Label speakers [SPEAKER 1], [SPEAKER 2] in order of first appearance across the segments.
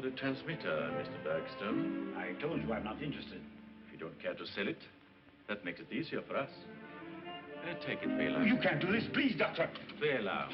[SPEAKER 1] for the transmitter, Mr. Bergstrom.
[SPEAKER 2] I told you I'm not interested.
[SPEAKER 1] If you don't care to sell it, that makes it easier for us. Take it, Bela.
[SPEAKER 2] You can't do this, please, Doctor.
[SPEAKER 1] Bela.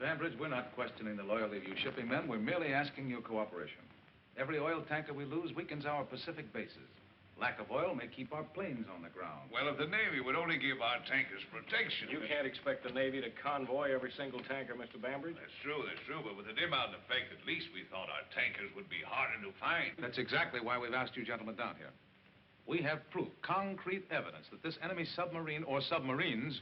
[SPEAKER 3] Bambridge, we're not questioning the loyalty of you shipping men. We're merely asking your cooperation. Every oil tanker we lose weakens our Pacific bases. Lack of oil may keep our planes on the ground.
[SPEAKER 4] Well, if the Navy would only give our tankers protection...
[SPEAKER 5] You can't expect the Navy to convoy every single tanker, Mr. Bambridge.
[SPEAKER 4] That's true. But with the dim out effect, at least we thought our tankers would be harder to find.
[SPEAKER 3] That's exactly why we've asked you gentlemen down here. We have proof, concrete evidence, that this enemy submarine or submarines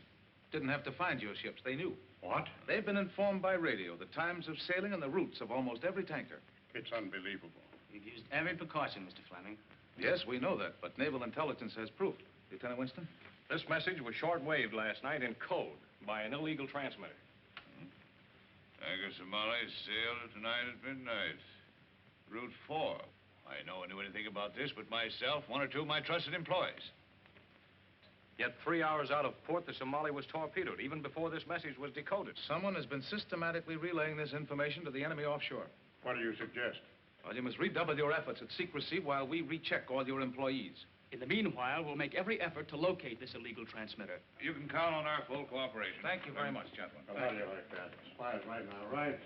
[SPEAKER 3] didn't have to find your ships. They knew.
[SPEAKER 6] What?
[SPEAKER 3] They've been informed by radio the times of sailing and the routes of almost every tanker.
[SPEAKER 6] It's unbelievable.
[SPEAKER 2] We've used every precaution, Mr. Fleming.
[SPEAKER 3] Yes, we know that, but naval intelligence has proof. Lieutenant Winston?
[SPEAKER 5] This message was short-waved last night in code by an illegal transmitter.
[SPEAKER 4] Tanker Somali sailed tonight at midnight. Route 4. I no one knew anything about this but myself, one or two of my trusted employees.
[SPEAKER 5] Yet 3 hours out of port, the Somali was torpedoed, even before this message was decoded.
[SPEAKER 3] Someone has been systematically relaying this information to the enemy offshore.
[SPEAKER 6] What do you suggest?
[SPEAKER 3] Well, you must redouble your efforts at secrecy while we recheck all your employees.
[SPEAKER 2] In the meanwhile, we'll make every effort to locate this illegal transmitter.
[SPEAKER 4] You can count on our full cooperation.
[SPEAKER 3] Thank you very much, gentlemen.
[SPEAKER 6] Well, how do you like that? Spies right now, right?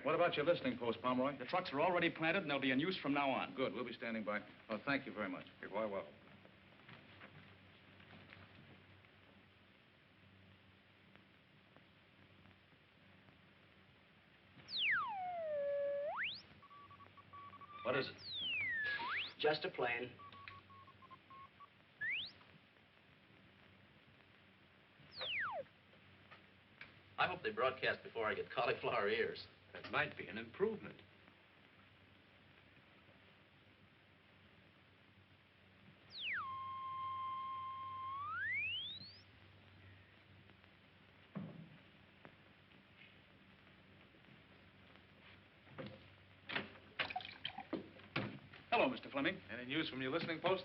[SPEAKER 3] What about your listening post, Pomeroy?
[SPEAKER 2] The trucks are already planted, and they'll be in use from now on.
[SPEAKER 3] Good. We'll be standing by. Oh, thank you very much.
[SPEAKER 5] You're quite welcome.
[SPEAKER 3] What is it?
[SPEAKER 2] Just a plane.
[SPEAKER 7] I hope they broadcast before I get cauliflower ears.
[SPEAKER 1] That might be an improvement.
[SPEAKER 2] Hello, Mr. Fleming.
[SPEAKER 3] Any news from your listening posts?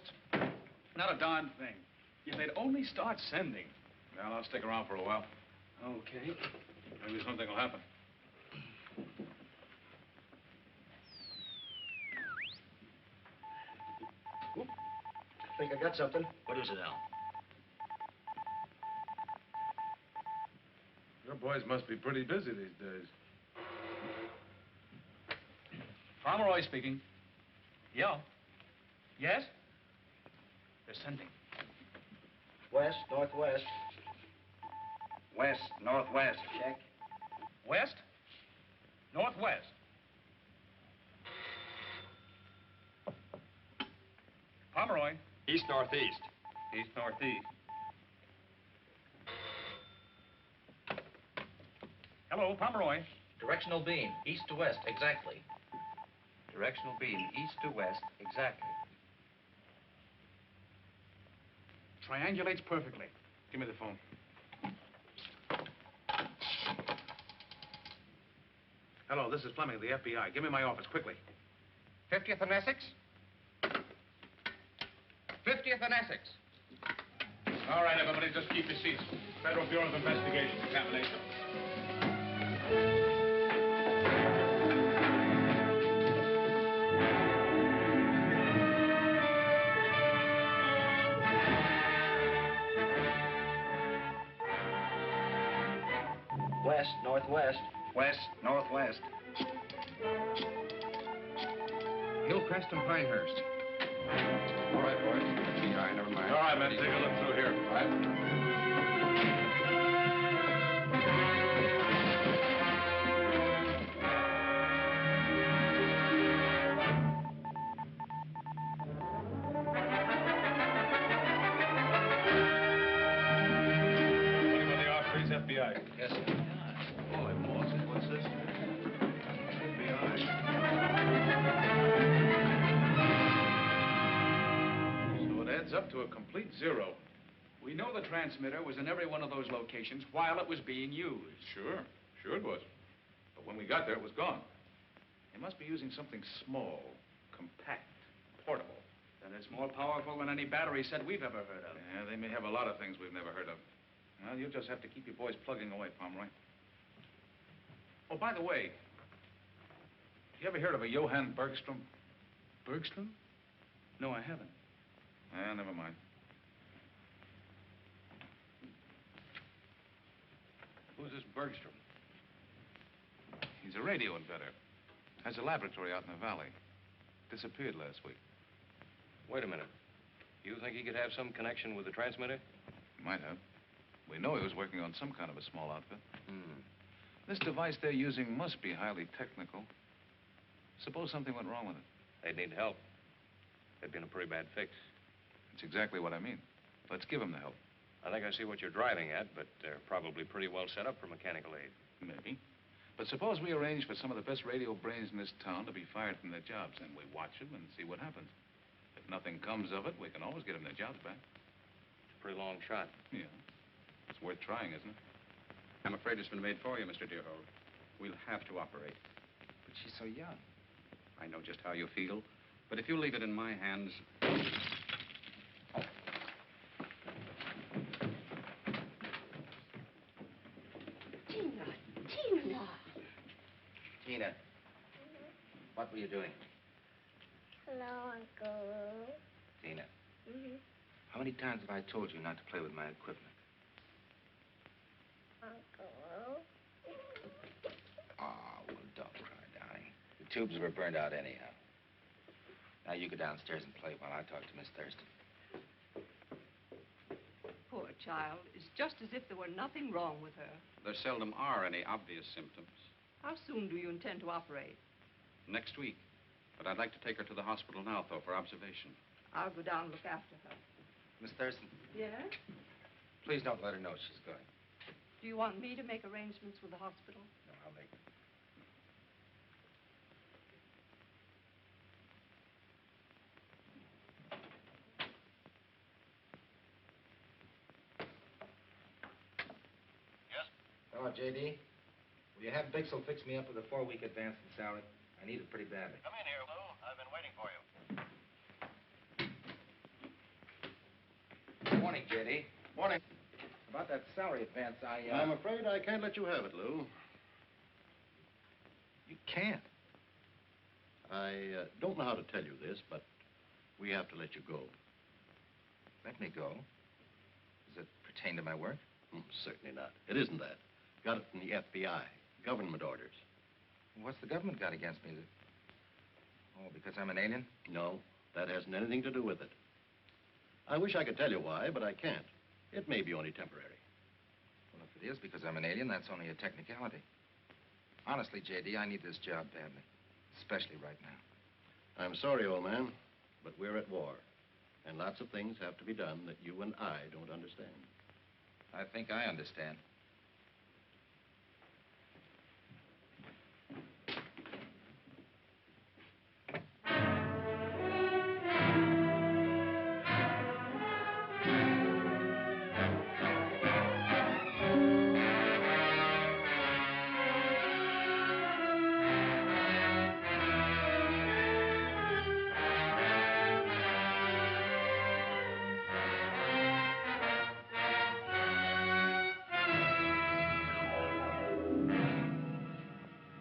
[SPEAKER 2] Not a darn thing. If they'd only start sending.
[SPEAKER 3] Well, I'll stick around for a while.
[SPEAKER 2] Okay.
[SPEAKER 3] Maybe something will happen.
[SPEAKER 8] think I got something.
[SPEAKER 7] What is it, Al?
[SPEAKER 3] Your boys must be pretty busy these days.
[SPEAKER 2] Pomeroy speaking. Yeah. Yes? They're sending.
[SPEAKER 8] West, northwest.
[SPEAKER 6] West, northwest.
[SPEAKER 8] Check.
[SPEAKER 2] West? Northwest. Pomeroy.
[SPEAKER 5] East-northeast.
[SPEAKER 2] East-northeast. Hello, Pomeroy.
[SPEAKER 7] Directional beam, east to west, exactly.
[SPEAKER 9] Directional beam, east to west, exactly.
[SPEAKER 2] Triangulates perfectly. Give me the phone.
[SPEAKER 3] Hello, this is Fleming of the FBI. Give me my office, quickly.
[SPEAKER 9] 50th and Essex? 50th and Essex.
[SPEAKER 2] All right, everybody, just keep your seats. Federal Bureau of Investigation, examination.
[SPEAKER 8] West, northwest.
[SPEAKER 6] West, northwest.
[SPEAKER 9] Hillcrest and Pinehurst.
[SPEAKER 3] All right, boys. FBI, never mind. All right, men, take a look through here. All right. Anybody on the office, FBI?
[SPEAKER 8] Yes, sir.
[SPEAKER 1] Holy Moses, what's this?
[SPEAKER 3] So it adds up to a complete zero.
[SPEAKER 2] We know the transmitter was in every one of those locations while it was being used.
[SPEAKER 3] Sure it was. But when we got there, it was gone. They must be using something small, compact, portable.
[SPEAKER 2] Then it's more powerful than any battery set we've ever heard of.
[SPEAKER 3] Yeah, they may have a lot of things we've never heard of. Well, you'll just have to keep your boys plugging away, Pomeroy. Oh, by the way, you ever heard of a Johann Bergstrom?
[SPEAKER 2] Bergstrom? No, I haven't.
[SPEAKER 3] Never mind.
[SPEAKER 5] Who's this Bergstrom?
[SPEAKER 3] He's a radio inventor. Has a laboratory out in the valley. Disappeared last week.
[SPEAKER 5] Wait a minute. You think he could have some connection with the transmitter?
[SPEAKER 3] He might have. We know he was working on some kind of a small outfit.
[SPEAKER 5] Hmm.
[SPEAKER 3] This device they're using must be highly technical. Suppose something went wrong with it.
[SPEAKER 5] They'd need help. They'd be in a pretty bad fix.
[SPEAKER 3] That's exactly what I mean. Let's give him the help.
[SPEAKER 5] I think I see what you're driving at, but they're probably pretty well set up for mechanical aid.
[SPEAKER 3] Maybe. But suppose we arrange for some of the best radio brains in this town to be fired from their jobs, and we watch them and see what happens. If nothing comes of it, we can always get them their jobs back.
[SPEAKER 5] It's a pretty long shot.
[SPEAKER 3] Yeah. It's worth trying, isn't it?
[SPEAKER 10] I'm afraid it's been made for you, Mr. Deerhold. We'll have to operate.
[SPEAKER 9] But she's so young.
[SPEAKER 10] I know just how you feel, but if you leave it in my hands...
[SPEAKER 9] Tina, what were you doing?
[SPEAKER 11] Hello, Uncle.
[SPEAKER 9] Tina, how many times have I told you not to play with my equipment?
[SPEAKER 11] Uncle.
[SPEAKER 9] Oh, well, don't cry, darling. The tubes were burned out anyhow. Now you go downstairs and play while I talk to Miss Thurston.
[SPEAKER 12] Poor child. It's just as if there were nothing wrong with her.
[SPEAKER 10] There seldom are any obvious symptoms.
[SPEAKER 12] How soon do you intend to operate?
[SPEAKER 10] Next week. But I'd like to take her to the hospital now, though, for observation.
[SPEAKER 12] I'll go down and look after her.
[SPEAKER 9] Miss Thurston,
[SPEAKER 12] Yes?
[SPEAKER 9] please don't let her know she's going.
[SPEAKER 12] Do you want me to make arrangements with the hospital?
[SPEAKER 9] No, I'll make them.
[SPEAKER 4] Yes?
[SPEAKER 9] Hello, J.D. Will you have Bixel fix me up with a 4-week advance in salary? I need it pretty badly.
[SPEAKER 4] Come in here, Lou. I've been waiting for you.
[SPEAKER 9] Good morning, J.D.
[SPEAKER 6] Morning.
[SPEAKER 9] About that salary advance,
[SPEAKER 6] I'm afraid I can't let you have it, Lou.
[SPEAKER 9] You can't.
[SPEAKER 6] I don't know how to tell you this, but we have to let you go.
[SPEAKER 9] Let me go. Does it pertain to my work?
[SPEAKER 6] Certainly not. It isn't that. Got it from the FBI. Government orders.
[SPEAKER 9] What's the government got against me? Oh, because I'm an alien?
[SPEAKER 6] No, that hasn't anything to do with it. I wish I could tell you why, but I can't. It may be only temporary.
[SPEAKER 9] Well, if it is because I'm an alien, that's only a technicality. Honestly, J.D., I need this job badly. Especially right now.
[SPEAKER 6] I'm sorry, old man, but we're at war. And lots of things have to be done that you and I don't understand.
[SPEAKER 9] I think I understand.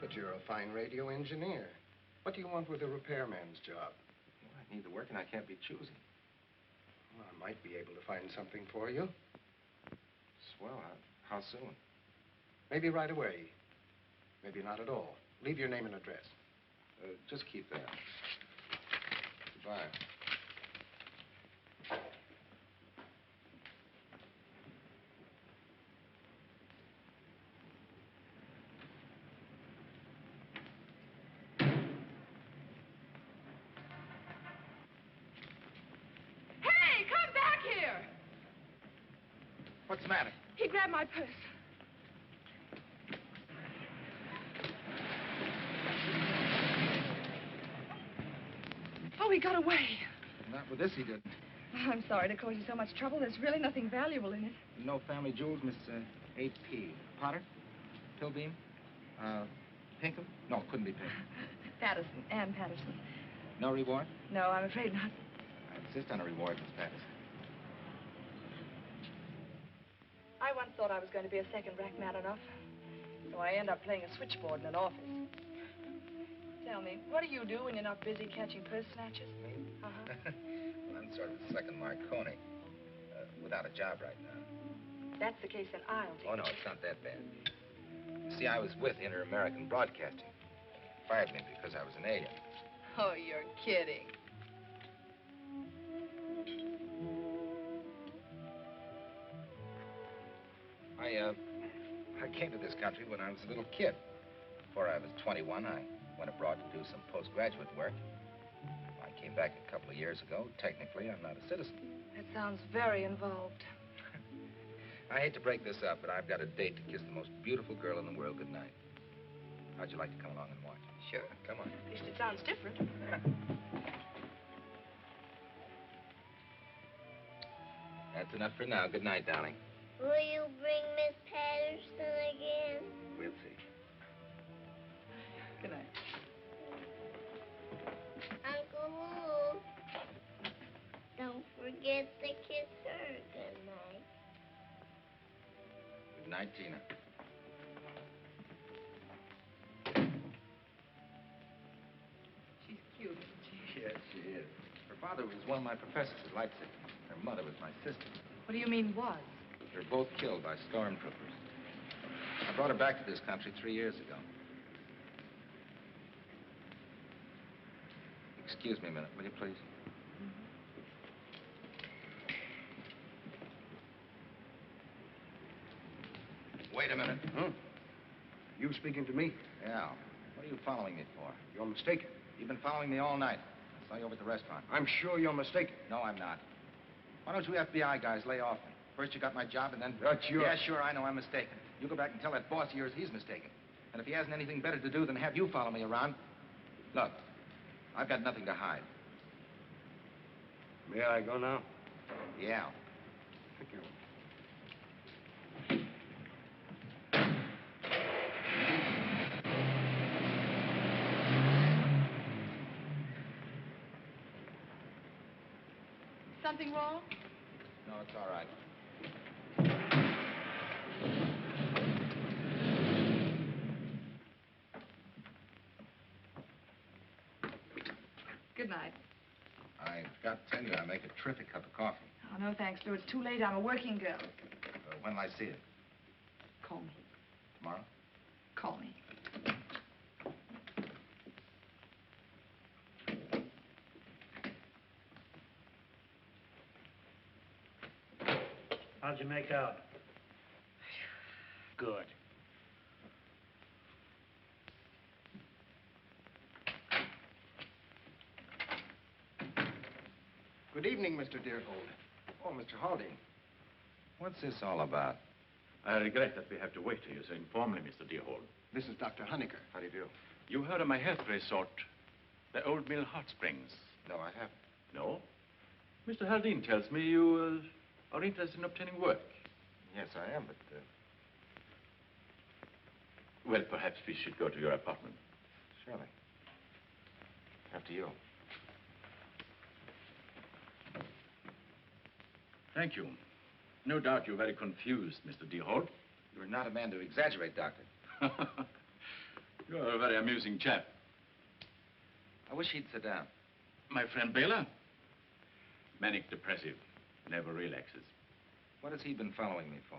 [SPEAKER 13] But you're a fine radio engineer. What do you want with a repairman's job?
[SPEAKER 9] Well, I need the work and I can't be choosy.
[SPEAKER 13] Well, I might be able to find something for you.
[SPEAKER 9] Swell. How soon?
[SPEAKER 13] Maybe right away. Maybe not at all. Leave your name and address.
[SPEAKER 9] Just keep that. Goodbye.
[SPEAKER 12] Hey, come back here!
[SPEAKER 9] What's the matter?
[SPEAKER 12] He grabbed my purse. Oh, he got away.
[SPEAKER 9] Not with this, he didn't.
[SPEAKER 12] I'm sorry to cause you so much trouble. There's really nothing valuable in it.
[SPEAKER 9] No family jewels, Miss A.P. Potter? Pilbeam? Pinkham? No, couldn't be Pinkham.
[SPEAKER 12] Patterson, Ann Patterson.
[SPEAKER 9] No reward?
[SPEAKER 12] No, I'm afraid not.
[SPEAKER 9] I insist on a reward, Miss Patterson.
[SPEAKER 12] I once thought I was going to be a second-rate man enough. So I end up playing a switchboard in an office. Tell me, what do you do when you're not busy catching purse snatchers?
[SPEAKER 9] Me?
[SPEAKER 12] Uh-huh.
[SPEAKER 9] Well, I'm sort of the second Marconi. Without a job right now.
[SPEAKER 12] That's the case, then I'll take
[SPEAKER 9] Oh, no, it's not that bad. You see, I was with Inter-American Broadcasting. Fired me because I was an alien.
[SPEAKER 12] Oh, you're kidding.
[SPEAKER 9] I came to this country when I was a little kid. Before I was 21, I went abroad to do some postgraduate work. I came back a couple of years ago. Technically, I'm not a citizen.
[SPEAKER 12] That sounds very involved.
[SPEAKER 9] I hate to break this up, but I've got a date to kiss the most beautiful girl in the world goodnight. How'd you like to come along and watch? Sure, come on.
[SPEAKER 12] At least it sounds different.
[SPEAKER 9] That's enough for now. Good night, darling.
[SPEAKER 11] Will you bring Miss Patterson again?
[SPEAKER 9] We'll see.
[SPEAKER 12] Good night.
[SPEAKER 11] Uncle Lou, don't forget to kiss her good night.
[SPEAKER 9] Good night, Tina.
[SPEAKER 12] She's cute, isn't she?
[SPEAKER 9] Yes, she is. Her father was one of my professors at Leipzig. Her mother was my sister.
[SPEAKER 12] What do you mean, was?
[SPEAKER 9] They were both killed by stormtroopers. I brought her back to this country 3 years ago. Excuse me a minute, will you please? Wait a minute.
[SPEAKER 13] Huh? You speaking to me?
[SPEAKER 9] Yeah. What are you following me for?
[SPEAKER 13] You're mistaken.
[SPEAKER 9] You've been following me all night. I saw you over at the restaurant.
[SPEAKER 13] I'm sure you're mistaken.
[SPEAKER 9] No, I'm not. Why don't you FBI guys lay off me? First you got my job and then...
[SPEAKER 13] That's your...
[SPEAKER 9] Yeah, sure, I know I'm mistaken. You go back and tell that boss of yours he's mistaken. And if he hasn't anything better to do than have you follow me around... Look, I've got nothing to hide.
[SPEAKER 13] May I go now?
[SPEAKER 9] Yeah.
[SPEAKER 13] Thank you.
[SPEAKER 12] Something wrong?
[SPEAKER 9] No, it's all right.
[SPEAKER 12] Good night.
[SPEAKER 9] I've got to tell you, I make a terrific cup of coffee.
[SPEAKER 12] Oh, Oh, no, thanks, Lou. It's too late. I'm a working girl.
[SPEAKER 9] When will I see it?
[SPEAKER 12] Call me.
[SPEAKER 9] Tomorrow?
[SPEAKER 12] Call me.
[SPEAKER 14] How'd you make out? Good.
[SPEAKER 13] Good evening, Mr. Deerhold. Oh, Mr. Haldane.
[SPEAKER 9] What's this all about?
[SPEAKER 1] I regret that we have to wait here so informally, Mr. Deerhold.
[SPEAKER 13] This is Dr. Honecker.
[SPEAKER 9] How do you do?
[SPEAKER 1] You heard of my health resort, the Old Mill Hot Springs?
[SPEAKER 9] No, I haven't.
[SPEAKER 1] No? Mr. Haldane tells me you are interested in obtaining work.
[SPEAKER 9] Yes, I am, but...
[SPEAKER 1] Well, perhaps we should go to your apartment.
[SPEAKER 9] Surely. After you.
[SPEAKER 1] Thank you. No doubt you're very confused, Mr. Deerhold.
[SPEAKER 9] You're not a man to exaggerate, Doctor.
[SPEAKER 1] You're a very amusing chap.
[SPEAKER 9] I wish he'd sit down.
[SPEAKER 1] My friend Baylor? Manic depressive. Never relaxes.
[SPEAKER 9] What has he been following me for?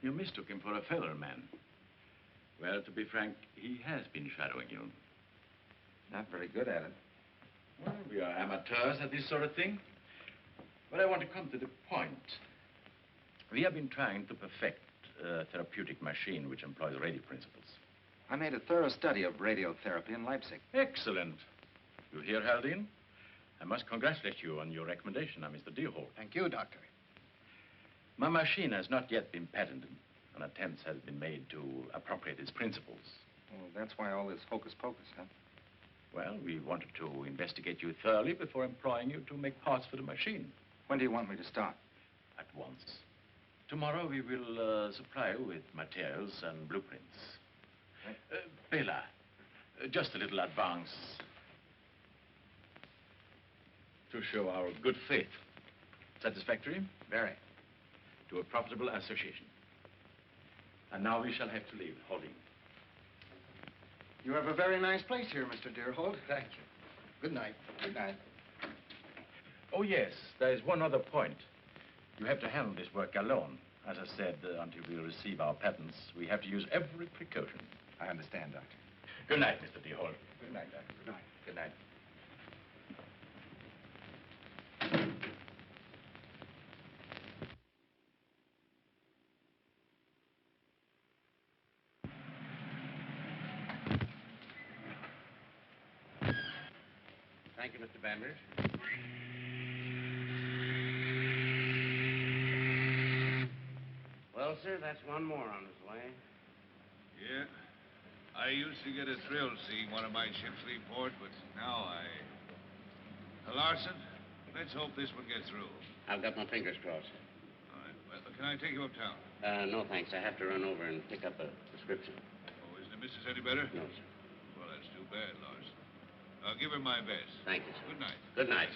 [SPEAKER 1] You mistook him for a feather man. Well, to be frank, he has been shadowing you.
[SPEAKER 9] Not very good at it.
[SPEAKER 1] Well, we are amateurs at this sort of thing. But I want to come to the point. We have been trying to perfect a therapeutic machine which employs radio principles.
[SPEAKER 9] I made a thorough study of radiotherapy in Leipzig.
[SPEAKER 1] Excellent. You hear, Haldane? I must congratulate you on your recommendation, Mr. Deerhold.
[SPEAKER 13] Thank you, Doctor.
[SPEAKER 1] My machine has not yet been patented, and attempts have been made to appropriate its principles.
[SPEAKER 9] Well, that's why all this hocus pocus, huh?
[SPEAKER 1] Well, we wanted to investigate you thoroughly before employing you to make parts for the machine.
[SPEAKER 9] When do you want me to start?
[SPEAKER 1] At once. Tomorrow we will supply you with materials and blueprints. Bela, just a little advance to show our good faith. Satisfactory?
[SPEAKER 9] Very.
[SPEAKER 1] To a profitable association. And now we shall have to leave, Haldane.
[SPEAKER 13] You have a very nice place here, Mr. Deerhold.
[SPEAKER 9] Thank you.
[SPEAKER 13] Good night.
[SPEAKER 9] Good night.
[SPEAKER 1] Oh, yes, there is one other point. You have to handle this work alone. As I said, until we receive our patents, we have to use every precaution.
[SPEAKER 9] I understand, Doctor.
[SPEAKER 1] Good night, Mr. Deerhold.
[SPEAKER 9] Good night, Doctor. Good night. Good night.
[SPEAKER 14] Thank you, Mr. Bambridge. Well, sir, that's one more on his way.
[SPEAKER 4] Yeah. I used to get a thrill seeing one of my ships leave port, but now Larson, let's hope this one gets through.
[SPEAKER 14] I've got my fingers crossed.
[SPEAKER 4] All right. Well, can I take you uptown?
[SPEAKER 14] No, thanks. I have to run over and pick up a prescription.
[SPEAKER 4] Oh, isn't the missus any better?
[SPEAKER 14] No, sir.
[SPEAKER 4] Well, that's too bad, Larson. I'll give her my best.
[SPEAKER 14] Thank you, sir.
[SPEAKER 4] Good night.
[SPEAKER 14] Good night.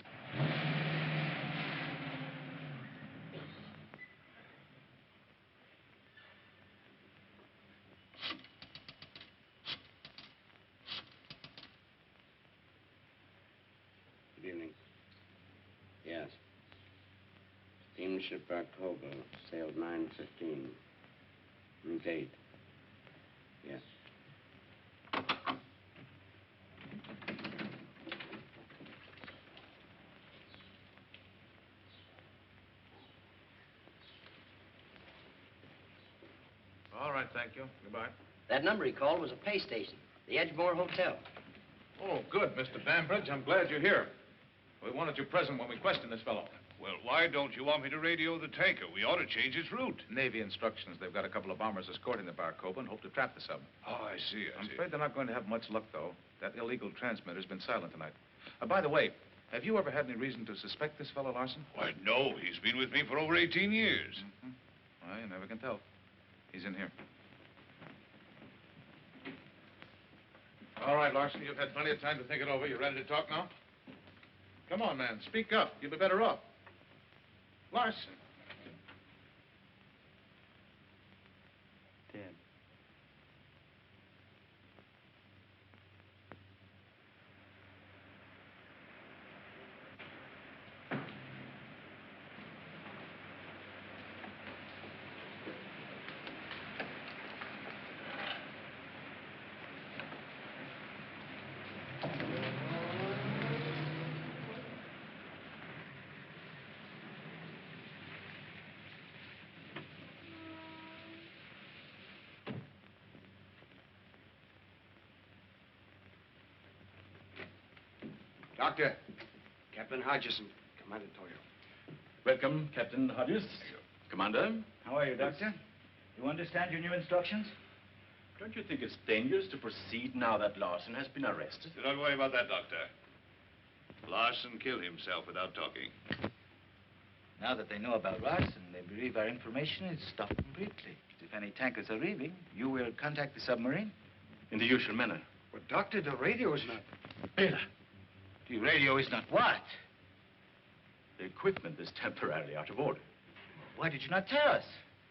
[SPEAKER 14] Good evening. Yes. Steamship Arcoba sailed 9:15. Route 8. Yes.
[SPEAKER 3] All right, thank you. Goodbye.
[SPEAKER 8] That number he called was a pay station, the Edgemore Hotel.
[SPEAKER 3] Oh, good, Mr. Bambridge. I'm glad you're here. We wanted you present when we questioned this fellow.
[SPEAKER 4] Well, why don't you want me to radio the tanker? We ought to change its route.
[SPEAKER 3] Navy instructions. They've got a couple of bombers escorting the Barcoba and hope to trap the sub.
[SPEAKER 4] Oh, I see.
[SPEAKER 3] I'm afraid they're not going to have much luck, though. That illegal transmitter's been silent tonight. By the way, have you ever had any reason to suspect this fellow, Larson?
[SPEAKER 4] Why, no. He's been with me for over 18 years.
[SPEAKER 3] Mm-hmm. Well, you never can tell. He's in here. All right, Larson, you've had plenty of time to think it over. You ready to talk now? Come on, man. Speak up. You'll be better off. Larson.
[SPEAKER 14] Dead.
[SPEAKER 10] Doctor. Captain Hodgson, Commander Pryor.
[SPEAKER 1] Welcome, Captain Hodges. Commander.
[SPEAKER 15] How are you, Doctor? You understand your new instructions?
[SPEAKER 1] Don't you think it's dangerous to proceed now that Larson has been arrested?
[SPEAKER 4] Do not worry about that, Doctor. Larson killed himself without talking.
[SPEAKER 15] Now that they know about Larson, they believe our information is stopped completely. If any tankers are leaving, you will contact the submarine?
[SPEAKER 1] In the usual manner.
[SPEAKER 10] But, Doctor, the radio is not...
[SPEAKER 15] Bela, the radio is not what?
[SPEAKER 1] The equipment is temporarily out of order.
[SPEAKER 15] Why did you not tell us?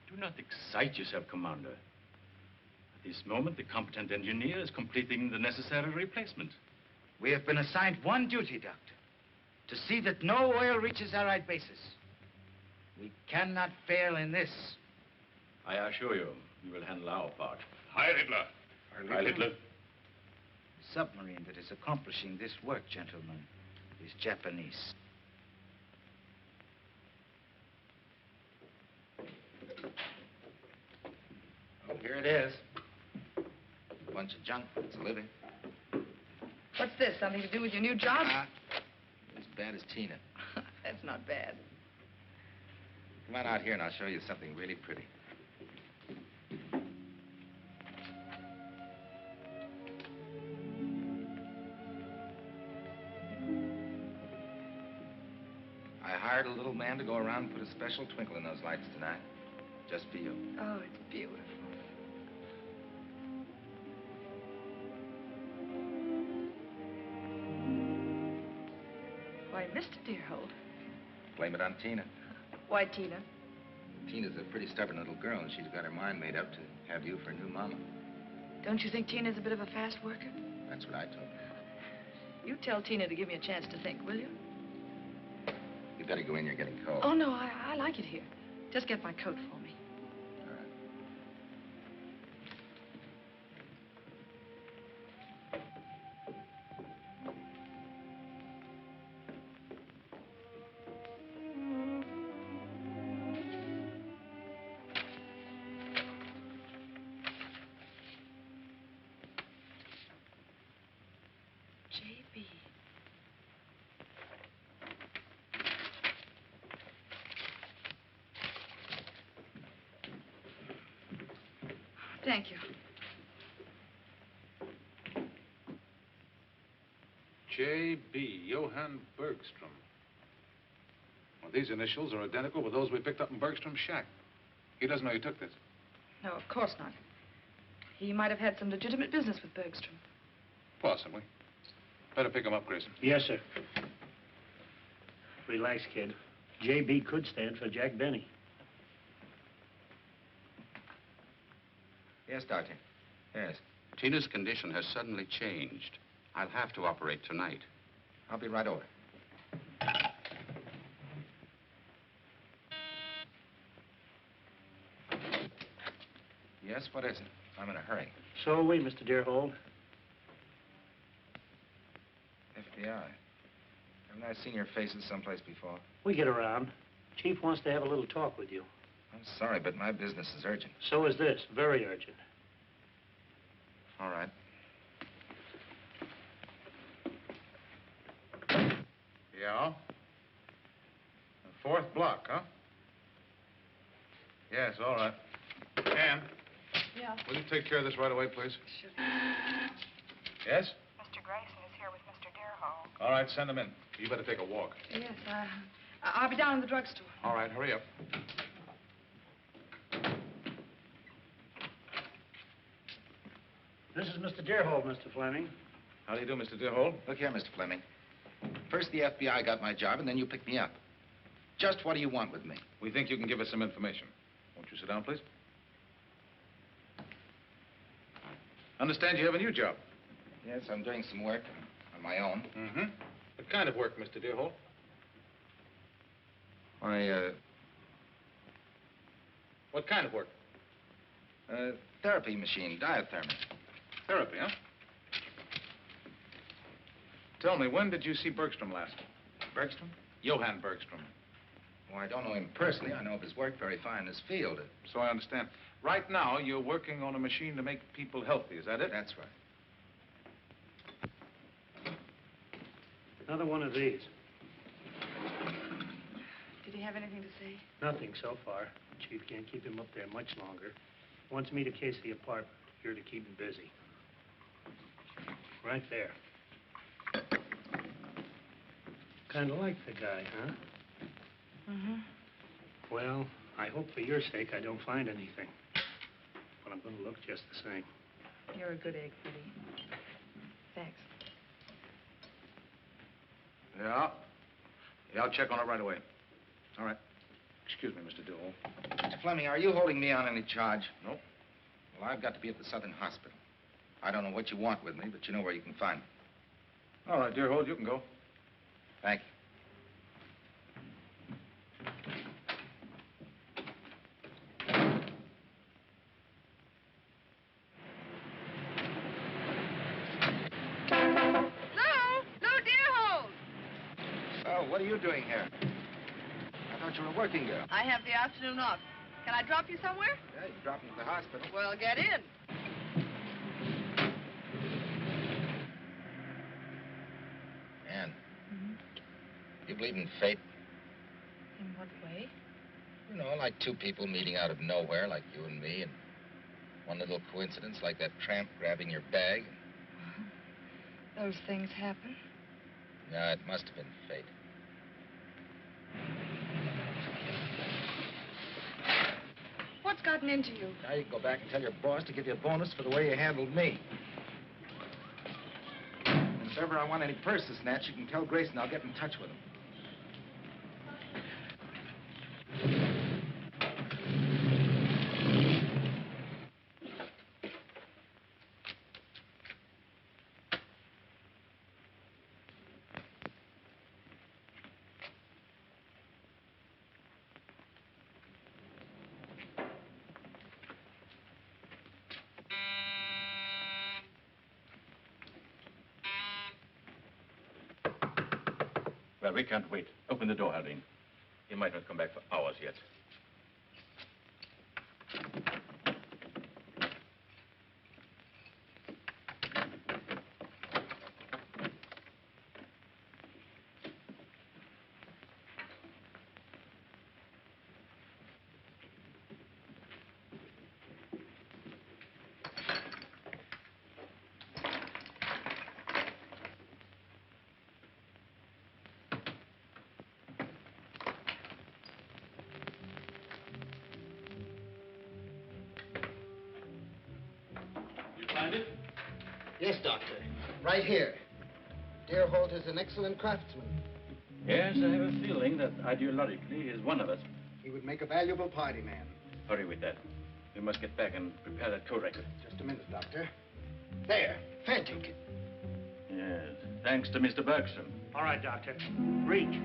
[SPEAKER 1] Do not excite yourself, Commander. At this moment, the competent engineer is completing the necessary replacement.
[SPEAKER 15] We have been assigned one duty, Doctor. To see that no oil reaches Allied bases. We cannot fail in this.
[SPEAKER 1] I assure you, we will handle our part.
[SPEAKER 4] Heil Hitler.
[SPEAKER 1] Heil Hitler.
[SPEAKER 15] The submarine that is accomplishing this work, gentlemen, is Japanese.
[SPEAKER 9] Oh, here it is. A bunch of junk. It's a living.
[SPEAKER 12] What's this, something to do with your new job?
[SPEAKER 9] As bad as Tina.
[SPEAKER 12] That's not bad.
[SPEAKER 9] Come on out here and I'll show you something really pretty. I hired a little man to go around and put a special twinkle in those lights tonight. Just for you.
[SPEAKER 12] Oh, it's beautiful. Why, Mr. Deerhold.
[SPEAKER 9] Blame it on Tina.
[SPEAKER 12] Why, Tina?
[SPEAKER 9] Tina's a pretty stubborn little girl, and she's got her mind made up to have you for a new mama.
[SPEAKER 12] Don't you think Tina's a bit of a fast worker?
[SPEAKER 9] That's what I told her.
[SPEAKER 12] You tell Tina to give me a chance to think, will you?
[SPEAKER 9] You better go in, you're getting cold.
[SPEAKER 12] Oh, no, I like it here. Just get my coat for me.
[SPEAKER 9] All right.
[SPEAKER 12] J.B. Thank you.
[SPEAKER 3] J.B. Johann Bergstrom. Well, these initials are identical with those we picked up in Bergstrom's shack. He doesn't know you took this.
[SPEAKER 12] No, of course not. He might have had some legitimate business with Bergstrom.
[SPEAKER 3] Possibly. Better pick him up, Grayson.
[SPEAKER 16] Yes, sir. Relax, kid. J.B. could stand for Jack Benny.
[SPEAKER 9] Yes, Doctor. Yes.
[SPEAKER 10] Tina's condition has suddenly changed. I'll have to operate tonight.
[SPEAKER 9] I'll be right over. Yes, what is it? I'm in a hurry.
[SPEAKER 16] So are we, Mr. Deerhold.
[SPEAKER 9] FBI. Haven't I seen your faces someplace before?
[SPEAKER 16] We get around. Chief wants to have a little talk with you.
[SPEAKER 9] I'm sorry, but my business is urgent.
[SPEAKER 16] So is this. Very urgent.
[SPEAKER 9] All right.
[SPEAKER 3] Yeah? The fourth block, huh? Yes, all right. Ann,
[SPEAKER 12] Yeah.
[SPEAKER 3] will you take care of this right away, please?
[SPEAKER 12] Sure.
[SPEAKER 3] Yes?
[SPEAKER 12] Mr. Grayson is here with Mr. Deerhold.
[SPEAKER 3] All right, send him in. You better take a walk.
[SPEAKER 12] Yes, I'll be down in the drugstore.
[SPEAKER 3] All right, hurry up.
[SPEAKER 16] This is Mr. Deerhold, Mr. Fleming.
[SPEAKER 3] How do you do, Mr. Deerhold?
[SPEAKER 9] Look here, Mr. Fleming. First the FBI got my job, and then you picked me up. Just what do you want with me?
[SPEAKER 3] We think you can give us some information. Won't you sit down, please? Understand you have a new job.
[SPEAKER 9] Yes, I'm doing some work on my own.
[SPEAKER 3] Mm-hmm. What kind of work, Mr. Deerhold? What kind of work?
[SPEAKER 9] Therapy machine, diathermy.
[SPEAKER 3] Therapy, huh? Tell me, when did you see Bergstrom last?
[SPEAKER 9] Bergstrom?
[SPEAKER 3] Johann Bergstrom.
[SPEAKER 9] Well, I don't know him personally. I know of his work very fine in his field.
[SPEAKER 3] So I understand. Right now, you're working on a machine to make people healthy. Is that it?
[SPEAKER 9] That's right.
[SPEAKER 16] Another one of these.
[SPEAKER 12] Did he have anything to say?
[SPEAKER 16] Nothing so far. Chief can't keep him up there much longer. Wants me to case the apartment. Here to keep him busy. Right there. Kind of like the guy, huh?
[SPEAKER 12] Mm-hmm.
[SPEAKER 16] Well, I hope for your sake I don't find anything. But I'm going to look just the same.
[SPEAKER 12] You're a good egg, Freddie. Thanks.
[SPEAKER 3] Yeah? Yeah, I'll check on it right away. All right. Excuse me, Mr. Dillon.
[SPEAKER 9] Mr. Fleming, are you holding me on any charge?
[SPEAKER 3] Nope.
[SPEAKER 9] Well, I've got to be at the Southern Hospital. I don't know what you want with me, but you know where you can find me.
[SPEAKER 3] All right, dear Holt, you can go.
[SPEAKER 9] Thank you. Oh, what are you doing here? I thought you were a working girl.
[SPEAKER 12] I have the afternoon off. Can I drop you somewhere?
[SPEAKER 9] Yeah, you drop me to the hospital.
[SPEAKER 12] Well, get in.
[SPEAKER 9] Ann, you believe in fate?
[SPEAKER 12] In what way?
[SPEAKER 9] You know, like two people meeting out of nowhere, like you and me, and one little coincidence, like that tramp grabbing your bag.
[SPEAKER 12] Those things happen.
[SPEAKER 9] Yeah, it must have been fate.
[SPEAKER 12] What's gotten into you?
[SPEAKER 9] Now you can go back and tell your boss to give you a bonus for the way you handled me. And if ever I want any purses snatched, you can tell Grayson I'll get in touch with him.
[SPEAKER 1] Well, we can't wait. Open the door, Haldane. He might not come back for hours yet.
[SPEAKER 13] Yes, Doctor. Right here. Deerholt is an excellent craftsman.
[SPEAKER 1] Yes, I have a feeling that ideologically he's one of us.
[SPEAKER 13] He would make a valuable party man.
[SPEAKER 1] Hurry with that. We must get back and prepare that co-record.
[SPEAKER 13] Just a minute, Doctor. There. Hand took it.
[SPEAKER 1] Yes, thanks to Mr. Bergstrom.
[SPEAKER 16] All right, Doctor. Reach.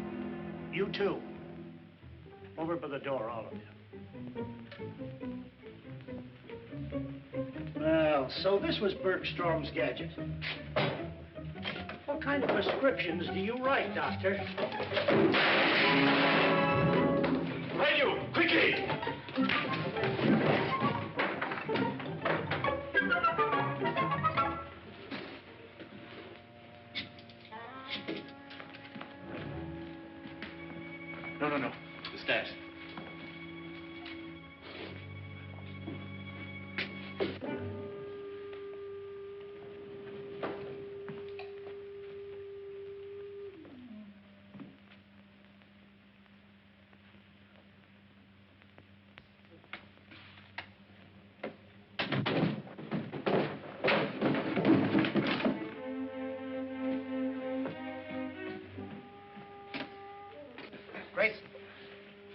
[SPEAKER 16] You too. Over by the door, all of you. Well, so this was Bergstrom's gadget. What kind of prescriptions do you write, Doctor?
[SPEAKER 4] Right, you! Quickly!
[SPEAKER 1] No. The stairs.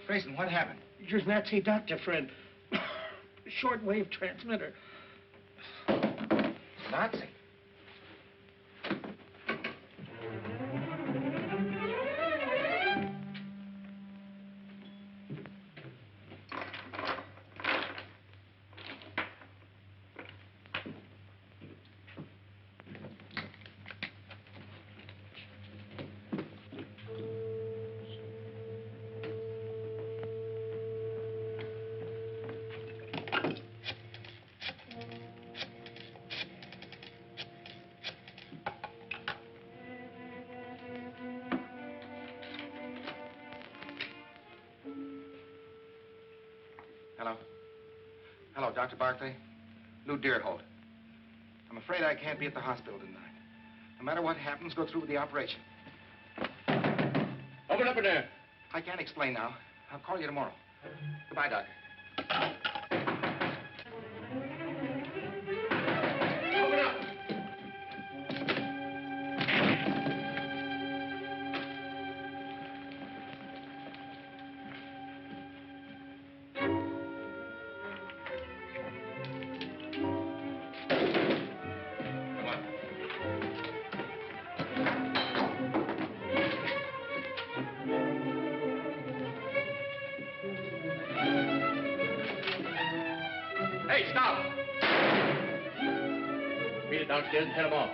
[SPEAKER 9] Grayson, what happened?
[SPEAKER 16] Your Nazi doctor friend. Shortwave transmitter.
[SPEAKER 9] Nazi? Hello? Hello, Dr. Barclay? Lou Deerholt. I'm afraid I can't be at the hospital tonight. No matter what happens, go through with the operation.
[SPEAKER 1] Open up in there.
[SPEAKER 9] I can't explain now. I'll call you tomorrow. Goodbye, Doctor.
[SPEAKER 1] Open up. Hey, stop! Beat it downstairs and head him off.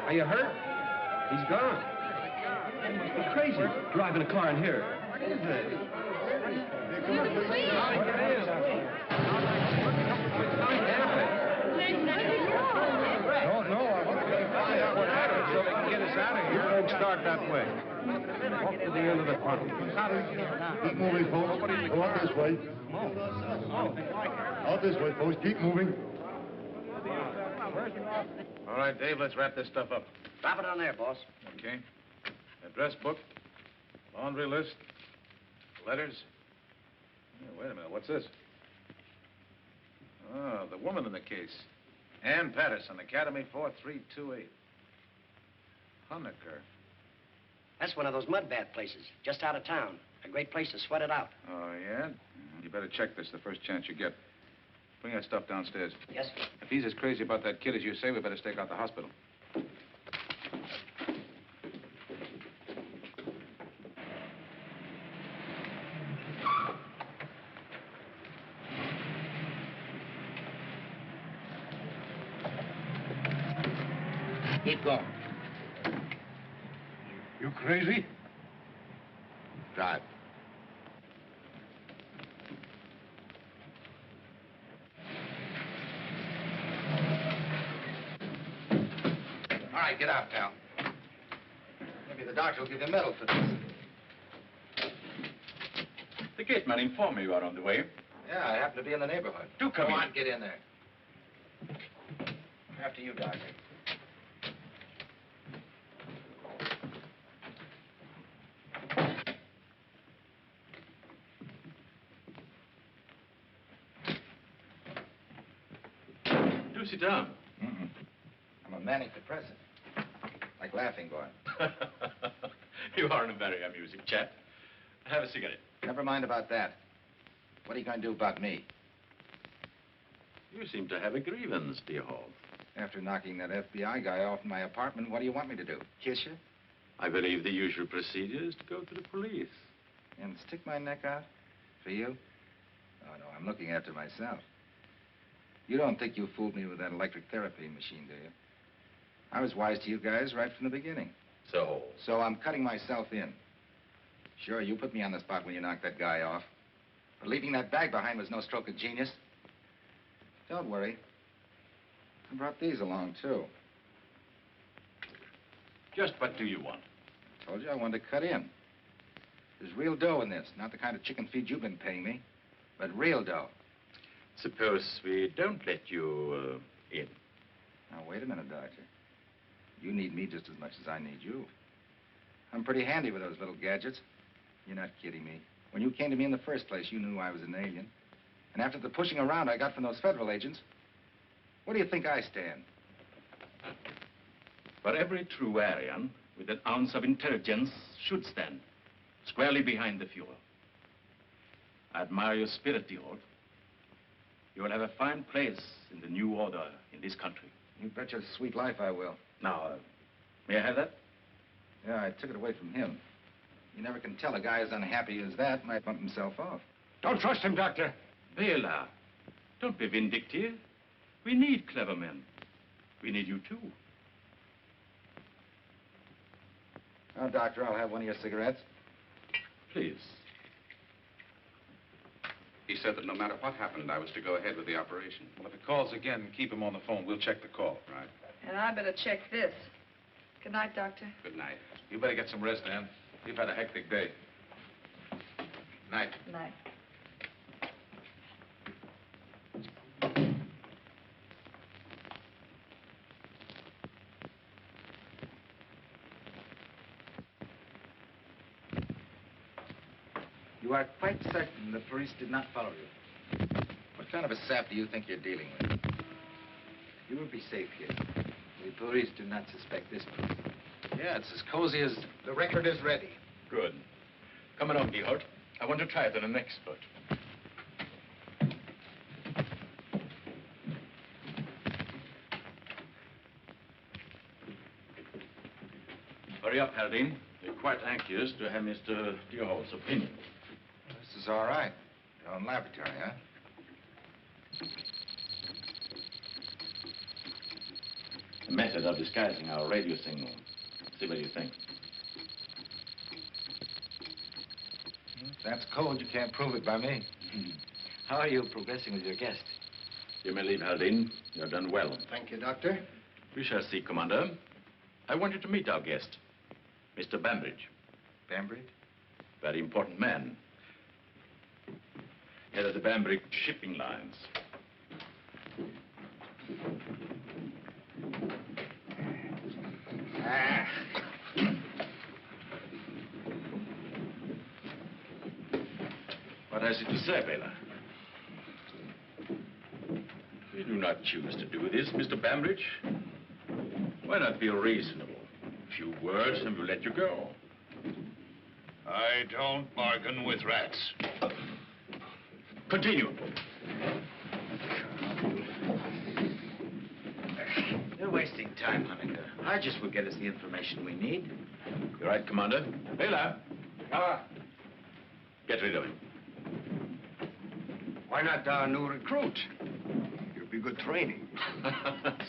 [SPEAKER 5] Are you hurt? He's gone. You're crazy, driving a car in here. What is it?
[SPEAKER 3] Don't know. I want to find out what happened so they can get us out of here. Don't start that way. Walk to the end of the tunnel.
[SPEAKER 17] Keep moving, folks. Go out this way. Out this way, folks. Keep moving.
[SPEAKER 3] All right, Dave, let's wrap this stuff up.
[SPEAKER 8] Drop it on there, boss.
[SPEAKER 3] Okay. Address book, laundry list, letters. Yeah, wait a minute, what's this? Ah, the woman in the case. Ann Patterson, Academy 4328. Honecker.
[SPEAKER 8] That's one of those mud bath places, just out of town. A great place to sweat it out.
[SPEAKER 3] Oh, yeah? You better check this the first chance you get. Bring that stuff downstairs.
[SPEAKER 8] Yes, sir.
[SPEAKER 3] If he's as crazy about that kid as you say, we better stake out the hospital.
[SPEAKER 8] Keep going.
[SPEAKER 17] You crazy?
[SPEAKER 6] Drive.
[SPEAKER 9] right, get out, pal. Maybe the doctor will give you a medal for this.
[SPEAKER 1] The gateman informed me you are on the way.
[SPEAKER 9] Yeah, I happen to be in the neighborhood.
[SPEAKER 1] Do come
[SPEAKER 9] Go
[SPEAKER 1] in.
[SPEAKER 9] on, get in there. After you, doctor.
[SPEAKER 1] Do sit down.
[SPEAKER 9] I'm a manic depressive. Like Laughing Boy.
[SPEAKER 1] You are a very amusing chap. Have a cigarette.
[SPEAKER 9] Never mind about that. What are you going to do about me?
[SPEAKER 1] You seem to have a grievance, dear Hall.
[SPEAKER 9] After knocking that FBI guy off in my apartment, what do you want me to do? Kiss you?
[SPEAKER 1] I believe the usual procedure is to go to the police.
[SPEAKER 9] And stick my neck out? For you? Oh, no, I'm looking after myself. You don't think you fooled me with that electric therapy machine, do you? I was wise to you guys right from the beginning.
[SPEAKER 1] So
[SPEAKER 9] I'm cutting myself in. Sure, you put me on the spot when you knocked that guy off. But leaving that bag behind was no stroke of genius. Don't worry. I brought these along, too.
[SPEAKER 1] just what do you want?
[SPEAKER 9] I told you I wanted to cut in. There's real dough in this, not the kind of chicken feed you've been paying me, but real dough.
[SPEAKER 1] Suppose we don't let you in.
[SPEAKER 9] Now, wait a minute, Doctor. You need me just as much as I need you. I'm pretty handy with those little gadgets. You're not kidding me. When you came to me in the first place, you knew I was an alien. And after the pushing around I got from those federal agents, where do you think I stand?
[SPEAKER 1] For every true Aryan with an ounce of intelligence should stand squarely behind the Fuhrer. I admire your spirit, dear Holt. You will have a fine place in the new order in this country.
[SPEAKER 9] You bet your sweet life I will.
[SPEAKER 1] Now, may I have that?
[SPEAKER 9] Yeah, I took it away from him. You never can tell a guy as unhappy as that might bump himself off.
[SPEAKER 5] Don't trust him, Doctor.
[SPEAKER 1] Bela, don't be vindictive. We need clever men. We need you, too.
[SPEAKER 9] Now, Doctor, I'll have one of your cigarettes.
[SPEAKER 1] Please.
[SPEAKER 10] He said that no matter what happened, I was to go ahead with the operation.
[SPEAKER 3] Well, if he calls again, keep him on the phone. We'll check the call.
[SPEAKER 10] Right.
[SPEAKER 12] And I better check this. Good night, Doctor.
[SPEAKER 10] Good night.
[SPEAKER 3] You better get some rest, Ann. You've had a hectic day.
[SPEAKER 9] Night.
[SPEAKER 12] Good night.
[SPEAKER 9] You are quite certain the police did not follow you? What kind of a sap do you think you're dealing with?
[SPEAKER 15] You will be safe here. The police do not suspect this place.
[SPEAKER 9] Yeah, it's as cozy as...
[SPEAKER 13] The record is ready.
[SPEAKER 1] Good. Come along, dear Holt. I want to try it on an expert. Hurry up, Haldane. We're quite anxious to have Mr. Deerholt's opinion.
[SPEAKER 9] This is all right. Your own laboratory, huh?
[SPEAKER 1] A method of disguising our radio signal. See what you think.
[SPEAKER 9] If that's code, you can't prove it by me.
[SPEAKER 15] How are you progressing with your guest?
[SPEAKER 1] You may leave, Haldane. You have done well.
[SPEAKER 13] Thank you, Doctor.
[SPEAKER 1] We shall see, Commander. I want you to meet our guest, Mr. Bambridge.
[SPEAKER 9] Bambridge?
[SPEAKER 1] Very important man. Head of the Bambridge shipping lines. What has he to say, Bela? We do not choose to do this, Mr. Bambridge. Why not be reasonable? A few words and we'll let you go.
[SPEAKER 4] I don't bargain with rats.
[SPEAKER 1] Continue.
[SPEAKER 15] You're wasting time, Hunter. Hodges will get us the information we need.
[SPEAKER 1] You're right, Commander. Bela. Get rid of him.
[SPEAKER 13] Why not our new recruit? It'll be good training.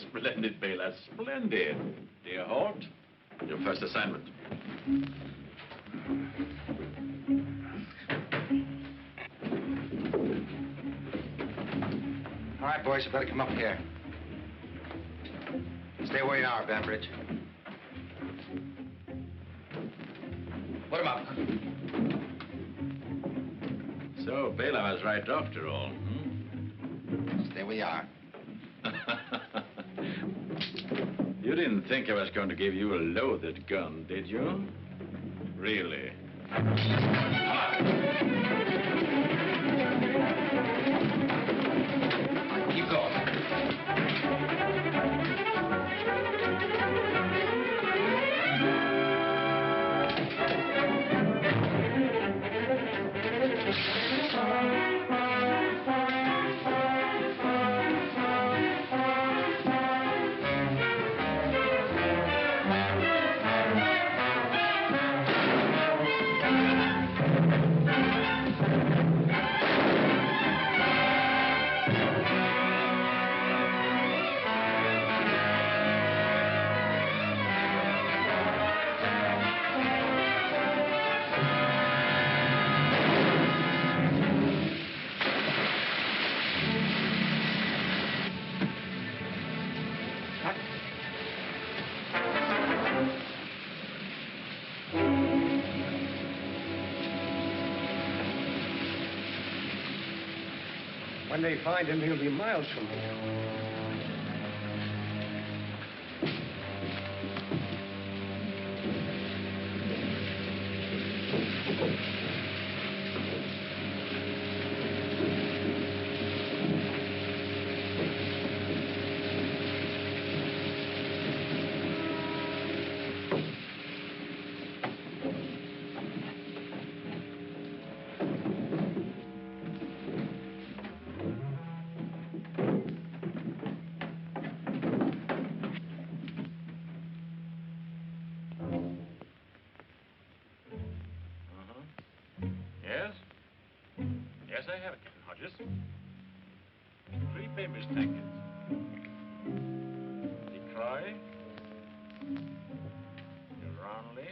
[SPEAKER 1] Splendid, Bela. Splendid. Dear Holt, your first assignment.
[SPEAKER 9] All right, boys, you better come up here. Stay where you are, Bambridge.
[SPEAKER 1] So, Bela was right after all.
[SPEAKER 9] There we are.
[SPEAKER 1] You didn't think I was going to give you a loaded gun, did you? Really?
[SPEAKER 9] Keep going.
[SPEAKER 13] When they find him, he'll be miles from here.
[SPEAKER 1] Yes? Yes, I have it, Captain Hodges. 3 papers tankers. The Troy, the Ronley,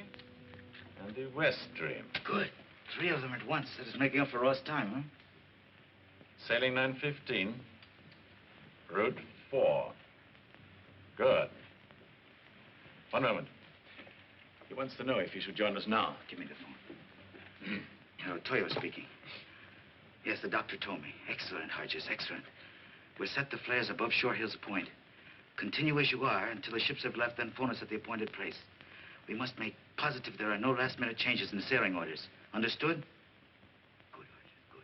[SPEAKER 1] and the West Stream.
[SPEAKER 15] Good. 3 of them at once. That is making up for lost time, huh?
[SPEAKER 1] Sailing 9:15. Route 4. Good. One moment. He wants to know if he should join us now.
[SPEAKER 15] Give me the phone. Toyo speaking. Yes, the doctor told me. Excellent, Hodges, excellent. We'll set the flares above Shore Hills Point. Continue as you are until the ships have left, then phone us at the appointed place. We must make positive there are no last-minute changes in the sailing orders. Understood? Good, Hodges, good.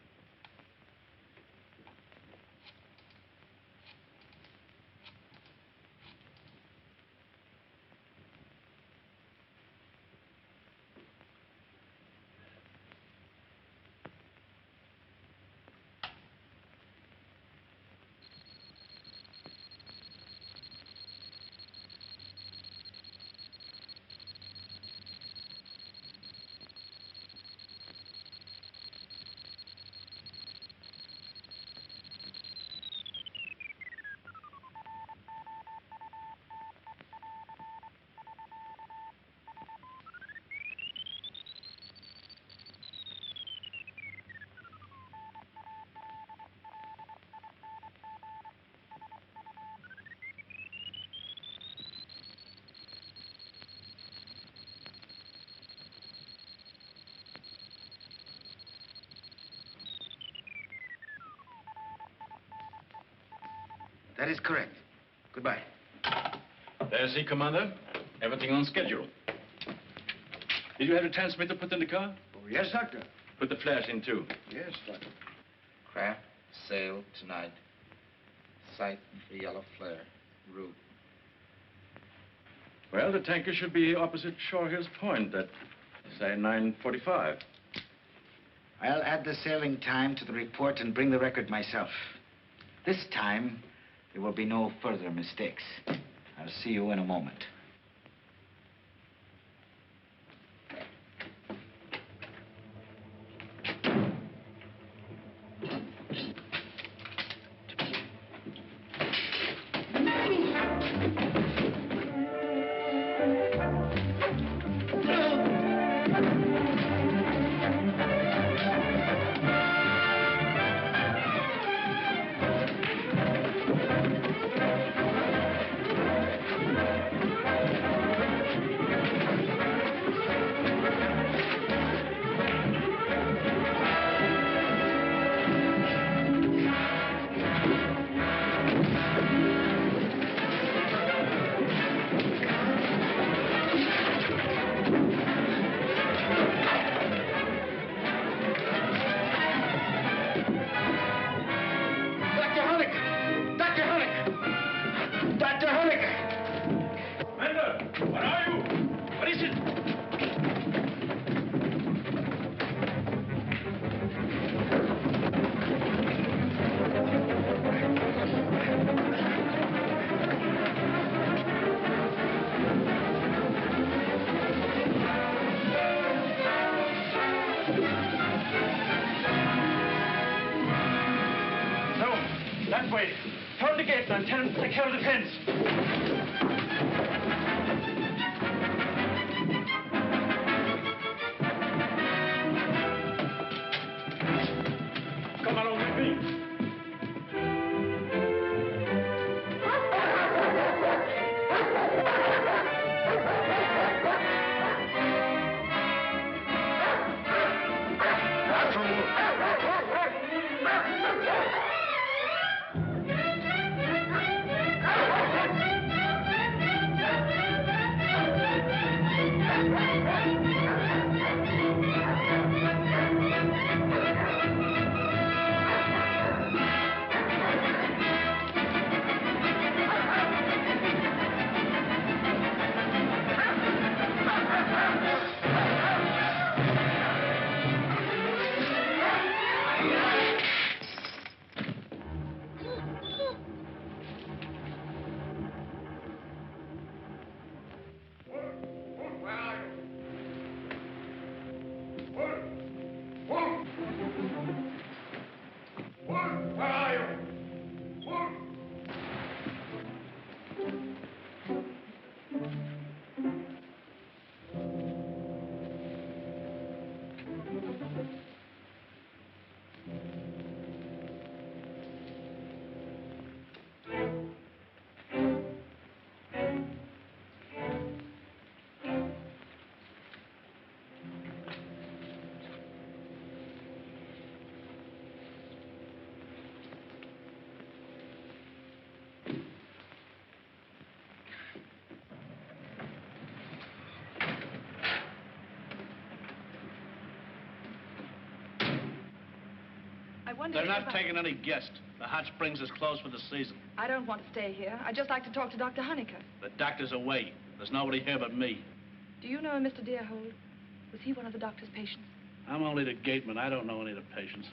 [SPEAKER 15] That is correct. Goodbye.
[SPEAKER 1] There's he, Commander. Everything on schedule. Did you have the transmitter put in the car?
[SPEAKER 13] Oh, yes, Doctor.
[SPEAKER 1] Put the flash in, too.
[SPEAKER 13] Yes, Doctor.
[SPEAKER 9] Craft, sail tonight. Sight the yellow flare. Route.
[SPEAKER 1] Well, the tanker should be opposite Shore Hills Point at, say, 9:45.
[SPEAKER 15] I'll add the sailing time to the report and bring the record myself. This time, there will be no further mistakes. I'll see you in a moment.
[SPEAKER 16] No, that way. Turn the gate, Lieutenant. Take care of the fence. Come along with me.
[SPEAKER 12] They're not taking any guests. The hot springs is closed for the season. I don't want to stay here. I'd just like to talk to Dr. Honecker. The doctor's away. There's nobody here but me. Do you know Mr. Deerhold? Was he one of the doctor's patients? I'm only the gateman. I don't know any of the patients.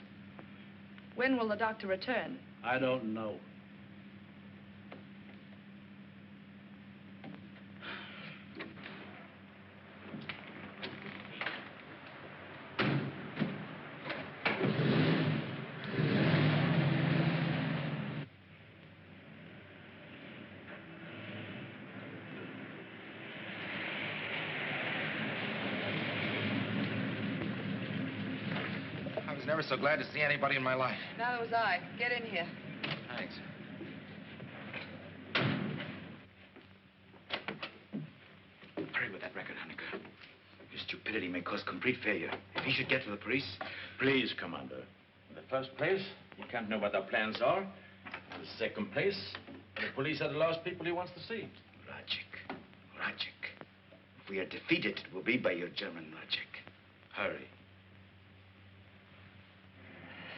[SPEAKER 12] When will the doctor return? I don't know.
[SPEAKER 9] I was never so glad to see anybody in my life.
[SPEAKER 12] Neither was I. Get in here.
[SPEAKER 9] Thanks.
[SPEAKER 15] Hurry with that record, Honecker. Your stupidity may cause complete failure. If he should get to the police...
[SPEAKER 1] Please, Commander. In the first place, he can't know what our plans are. In the second place, the police are the last people he wants to see.
[SPEAKER 15] Logic. If we are defeated, it will be by your German logic. Hurry.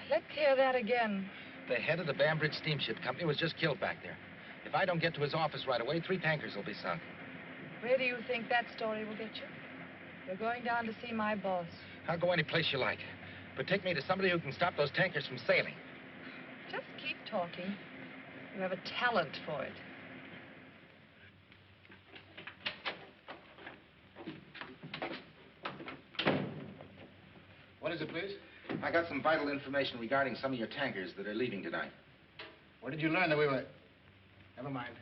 [SPEAKER 12] Let's hear that again.
[SPEAKER 9] The head of the Bambridge Steamship Company was just killed back there. If I don't get to his office right away, 3 tankers will be sunk.
[SPEAKER 12] Where do you think that story will get you? You're going down to see my boss.
[SPEAKER 9] I'll go any place you like. But take me to somebody who can stop those tankers from sailing.
[SPEAKER 12] Just keep talking. You have a talent for it.
[SPEAKER 9] What is it, please? I got some vital information regarding some of your tankers that are leaving tonight.
[SPEAKER 2] Where did you learn that we were... Never mind.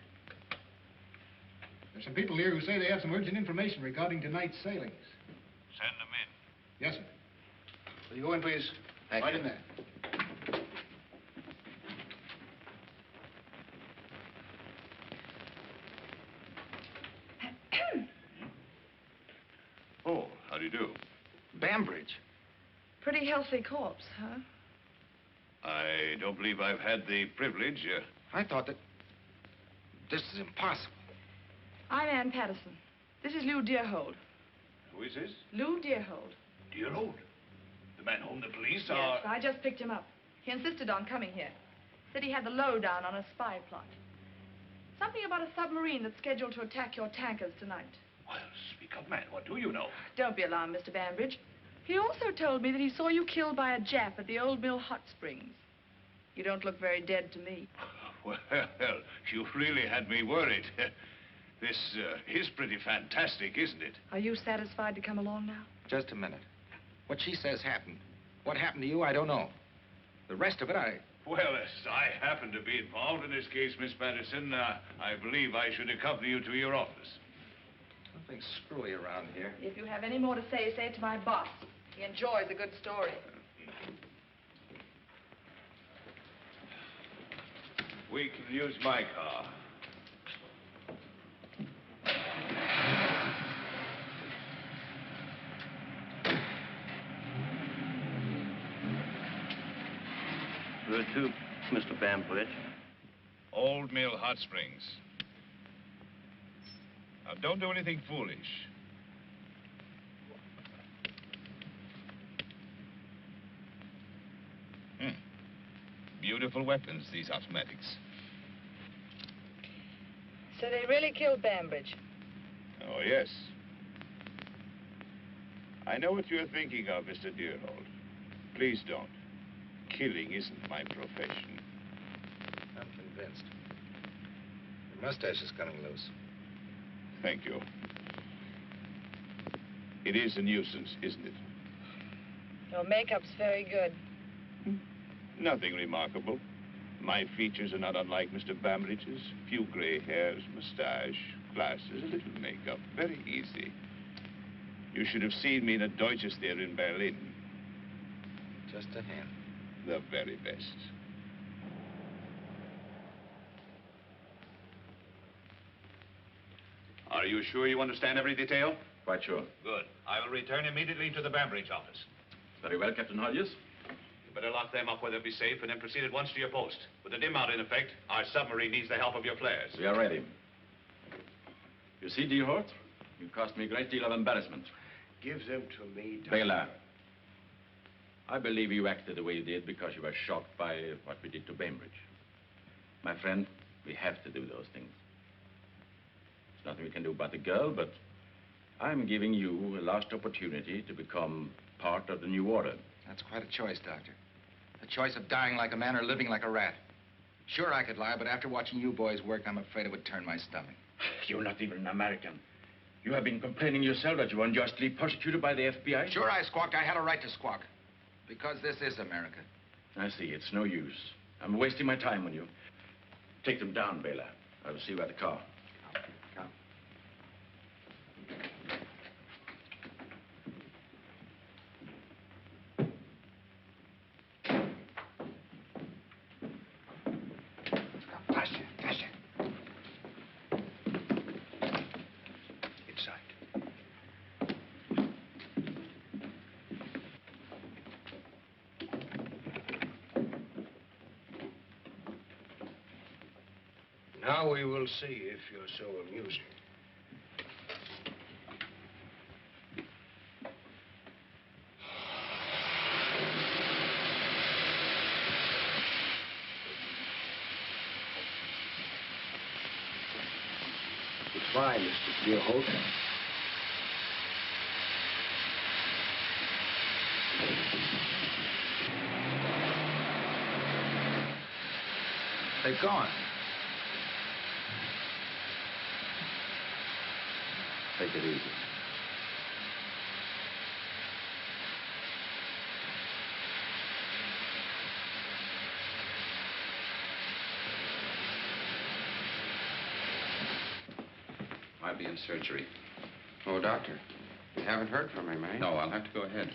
[SPEAKER 2] There's some people here who say they have some urgent information regarding tonight's sailings.
[SPEAKER 4] Send them in.
[SPEAKER 2] Yes, sir. Will you go in, please?
[SPEAKER 9] Thank
[SPEAKER 2] right
[SPEAKER 9] you.
[SPEAKER 2] in there.
[SPEAKER 4] Oh, how do you do?
[SPEAKER 9] Bambridge?
[SPEAKER 12] Pretty healthy corpse, huh?
[SPEAKER 4] I don't believe I've had the privilege.
[SPEAKER 9] I thought that... This is impossible.
[SPEAKER 12] I'm Ann Patterson. This is Lou Deerhold.
[SPEAKER 4] Who is this?
[SPEAKER 12] Lou Deerhold.
[SPEAKER 4] Deerhold? The man whom the police
[SPEAKER 12] Yes,
[SPEAKER 4] are...
[SPEAKER 12] I just picked him up. He insisted on coming here. Said he had the lowdown on a spy plot. Something about a submarine that's scheduled to attack your tankers tonight.
[SPEAKER 4] Well, speak up, man. What do you know?
[SPEAKER 12] Don't be alarmed, Mr. Bambridge. He also told me that he saw you killed by a Jap at the Old Mill Hot Springs. You don't look very dead to me.
[SPEAKER 4] Well, you really had me worried. This is pretty fantastic, isn't it?
[SPEAKER 12] Are you satisfied to come along now?
[SPEAKER 9] Just a minute. What she says happened. What happened to you, I don't know. The rest of it,
[SPEAKER 4] Well, as I happen to be involved in this case, Miss Patterson, I believe I should accompany you to your office.
[SPEAKER 9] Something screwy around here.
[SPEAKER 12] If you have any more to say it to my boss. He enjoys a good story.
[SPEAKER 4] We can use my car.
[SPEAKER 14] Where to, Mr. Bambridge?
[SPEAKER 4] Old Mill Hot Springs. Now, don't do anything foolish. Beautiful weapons, these automatics.
[SPEAKER 12] So they really killed Bambridge?
[SPEAKER 4] Oh, yes. I know what you're thinking of, Mr. Deerhold. Please don't. Killing isn't my profession.
[SPEAKER 9] I'm convinced. Your mustache is coming loose.
[SPEAKER 4] Thank you. It is a nuisance, isn't it?
[SPEAKER 12] Your makeup's very good.
[SPEAKER 4] Nothing remarkable. My features are not unlike Mr. Bambridge's. Few gray hairs, mustache, glasses, a little makeup. Very easy. You should have seen me in a Deutsches there in Berlin.
[SPEAKER 9] Just a hand.
[SPEAKER 4] The very best.
[SPEAKER 3] Are you sure you understand every detail?
[SPEAKER 1] Quite sure.
[SPEAKER 3] Good. I will return immediately to the Bambridge office.
[SPEAKER 1] Very well, Captain Hodges.
[SPEAKER 3] You better lock them up where they'll be safe and then proceed at once to your post. With the dim out in effect, our submarine needs the help of your flares.
[SPEAKER 1] We are ready. You see, Deerhold, you caused me a great deal of embarrassment.
[SPEAKER 13] Give them to me, Doctor.
[SPEAKER 1] Baylor, I believe you acted the way you did because you were shocked by what we did to Bainbridge. My friend, we have to do those things. There's nothing we can do about the girl, but I'm giving you a last opportunity to become part of the new order.
[SPEAKER 9] That's quite a choice, Doctor. The choice of dying like a man or living like a rat. Sure, I could lie, but after watching you boys work, I'm afraid it would turn my stomach.
[SPEAKER 1] You're not even an American. You have been complaining yourself that you were unjustly persecuted by the FBI.
[SPEAKER 9] Sure, I squawked. I had a right to squawk. Because this is America.
[SPEAKER 1] I see. It's no use. I'm wasting my time on you. Take them down, Baylor. I will see you at the car.
[SPEAKER 9] Come.
[SPEAKER 13] Faster, faster. Inside. Now we will see if you're so amusing. Goodbye, Mr. Deerhold.
[SPEAKER 9] They've gone.
[SPEAKER 1] Take it easy.
[SPEAKER 10] Might be in surgery. Oh, doctor, you haven't heard from him, eh? No, I'll have to go ahead.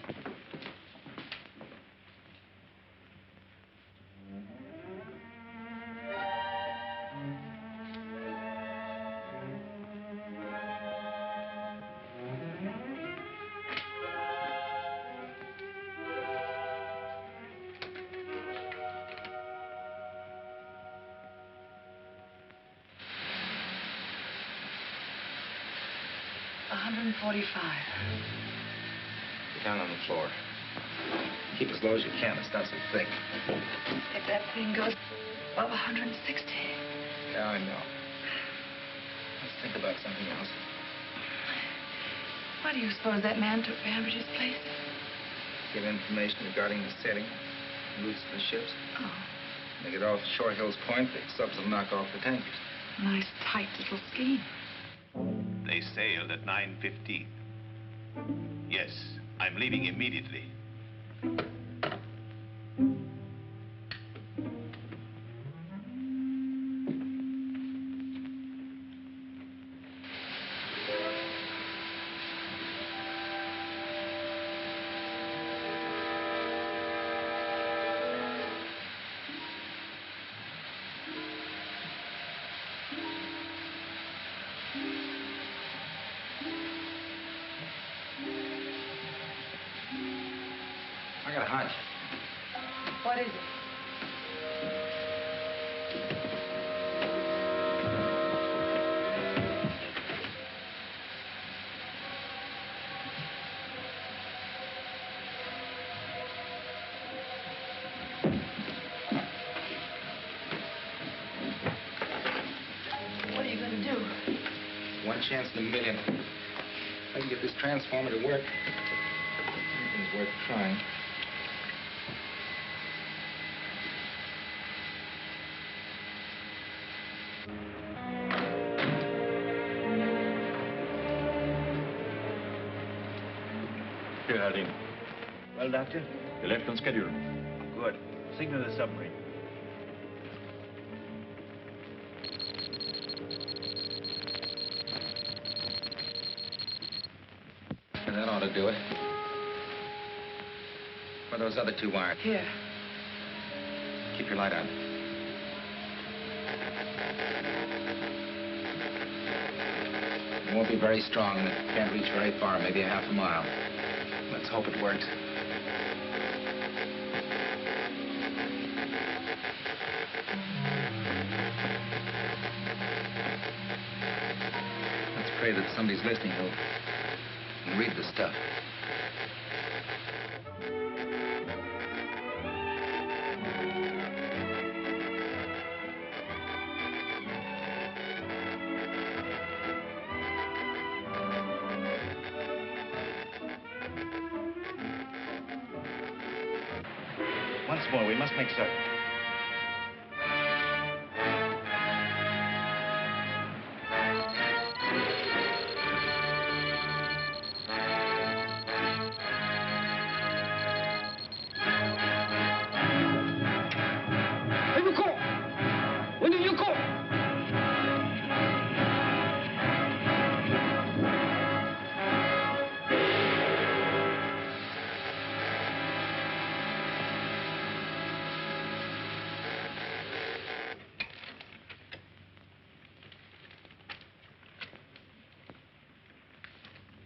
[SPEAKER 9] Get down on the floor. Keep as low as you can. It's not so thick.
[SPEAKER 12] If that thing goes above 160.
[SPEAKER 9] Yeah, I know. Let's think about something else.
[SPEAKER 12] Why do you suppose that man took Bambridge's place?
[SPEAKER 9] Get information regarding the setting, routes for the ships.
[SPEAKER 12] Oh.
[SPEAKER 9] They get off Short Hills Point, the subs will knock off the tankers.
[SPEAKER 12] Nice, tight little scheme.
[SPEAKER 4] They sailed at 9:15. Yes, I'm leaving immediately.
[SPEAKER 9] I got a hunch.
[SPEAKER 18] What is it? What are you going to do?
[SPEAKER 9] One chance in a million. If I can get this transformer to work, anything's worth trying.
[SPEAKER 2] Here, Harding.
[SPEAKER 12] Well, Doctor?
[SPEAKER 2] You left on schedule.
[SPEAKER 12] Good. Signal the submarine.
[SPEAKER 9] Yeah, that ought to do it. Where are those other two wires?
[SPEAKER 18] Here.
[SPEAKER 9] Keep your light on. It won't be very strong, and it can't reach very far, maybe a half a mile. Let's hope it works. Let's pray that somebody's listening who can read the stuff.
[SPEAKER 12] Once more, we must make certain.
[SPEAKER 5] Hey, you go! When did you go?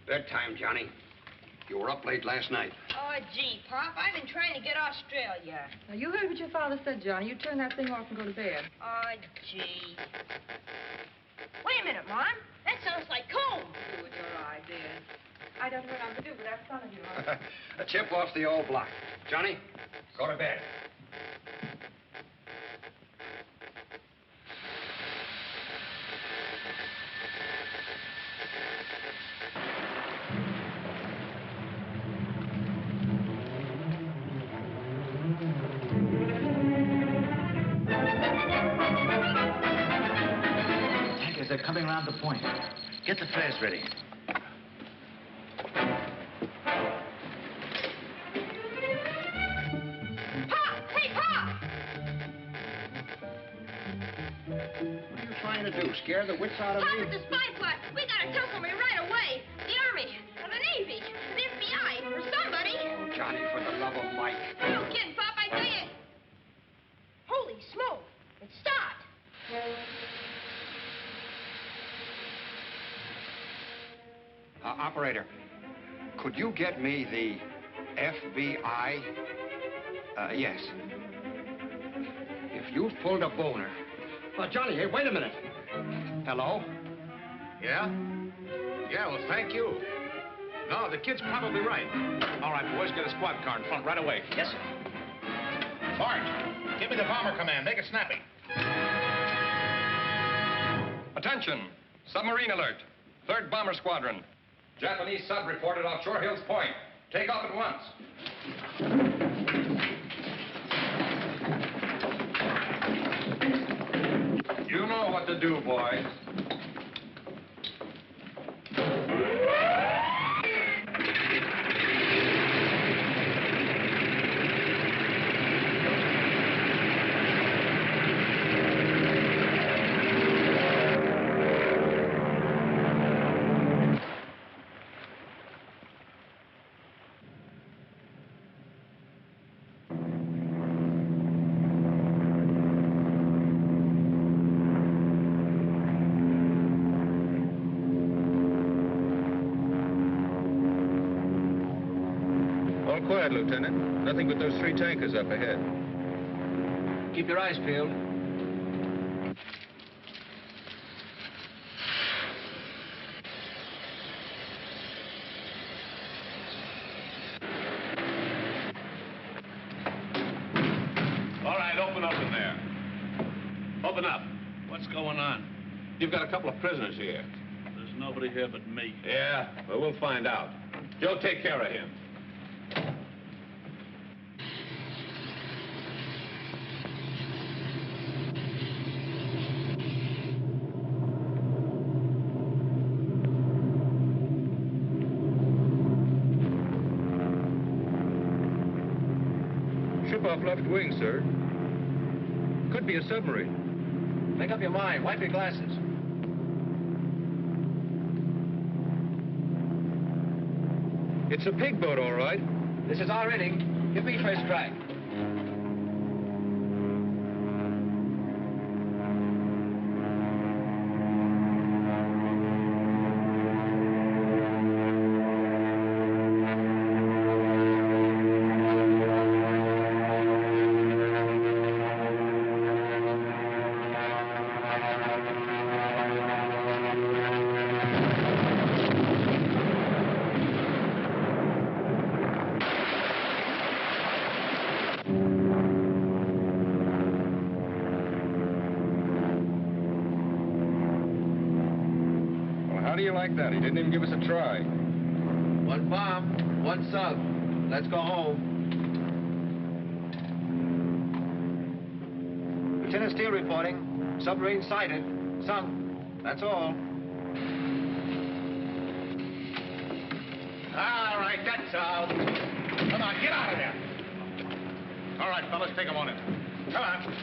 [SPEAKER 13] Bedtime, Johnny. You were up late last night.
[SPEAKER 19] Oh, gee, Pop, I've been trying to get Australia.
[SPEAKER 18] Now, you heard what your father said, Johnny. You turn that thing off and go to bed.
[SPEAKER 19] Oh, gee. Wait a minute, Mom. That sounds like coal.
[SPEAKER 18] You and your ideas. I don't know what I'm to do with that son of yours.
[SPEAKER 13] A chip off the old block. Johnny, go to bed.
[SPEAKER 12] Tankers, they're coming around the point. Get the flares ready.
[SPEAKER 13] What are you trying to do? Scare the wits out of
[SPEAKER 19] Pop,
[SPEAKER 13] me?
[SPEAKER 19] it's a spy plot. We gotta tell somebody right away. The Army, or the Navy, the FBI, or somebody.
[SPEAKER 13] Oh, Johnny, for the love of Mike.
[SPEAKER 19] No kidding, Pop, I tell you. Holy smoke. It stopped.
[SPEAKER 13] Operator, could you get me the FBI? Yes. If you've pulled a boner. Oh, Johnny, hey, wait a minute. Hello?
[SPEAKER 3] Yeah? Yeah, well, thank you. No, the kid's probably right. All right, boys, get a squad car in front right away.
[SPEAKER 12] Yes, sir.
[SPEAKER 2] Sarge, give me the bomber command. Make it snappy.
[SPEAKER 5] Attention! Submarine Alert. 3rd Bomber Squadron. Japanese sub reported off Shore Hills Point. Take off at once. You know what to do, boys.
[SPEAKER 3] ahead, Lieutenant. Nothing but those 3 tankers up ahead.
[SPEAKER 5] Keep your eyes peeled.
[SPEAKER 3] All right, open up in there. Open up.
[SPEAKER 12] What's going on?
[SPEAKER 3] You've got a couple of prisoners here.
[SPEAKER 12] There's nobody here but me.
[SPEAKER 3] Yeah, well, we'll find out. You'll take care of him. Ship off left wing, sir. Could be a submarine.
[SPEAKER 5] Make up your mind. Wipe your glasses.
[SPEAKER 3] It's a pig boat, all right.
[SPEAKER 5] This is our inning. Give me first strike.
[SPEAKER 3] How do you like that? He didn't even give us a try.
[SPEAKER 5] 1 bomb, 1 sub. Let's go home. Lieutenant Steele reporting. Submarine sighted. Sunk. That's all.
[SPEAKER 3] All right, that's all. Come on, get out of there. All right, fellas, take him on in. Come on.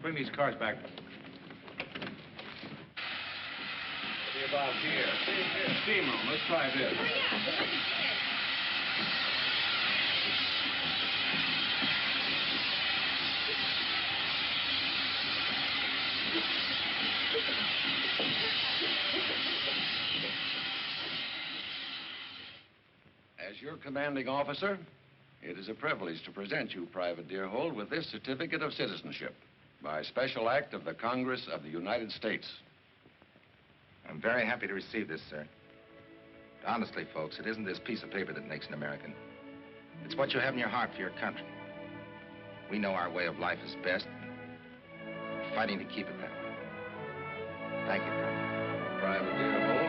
[SPEAKER 3] Bring these cars back. What about here? Steam room. Let's try this.
[SPEAKER 6] As your commanding officer, it is a privilege to present you, Private Deerhold, with this certificate of citizenship by special act of the Congress of the United States.
[SPEAKER 9] I'm very happy to receive this, sir. Honestly, folks, it isn't this piece of paper that makes an American. It's what you have in your heart for your country. We know our way of life is best. We're fighting to keep it that way. Thank you, Private.
[SPEAKER 6] Private Deerhold.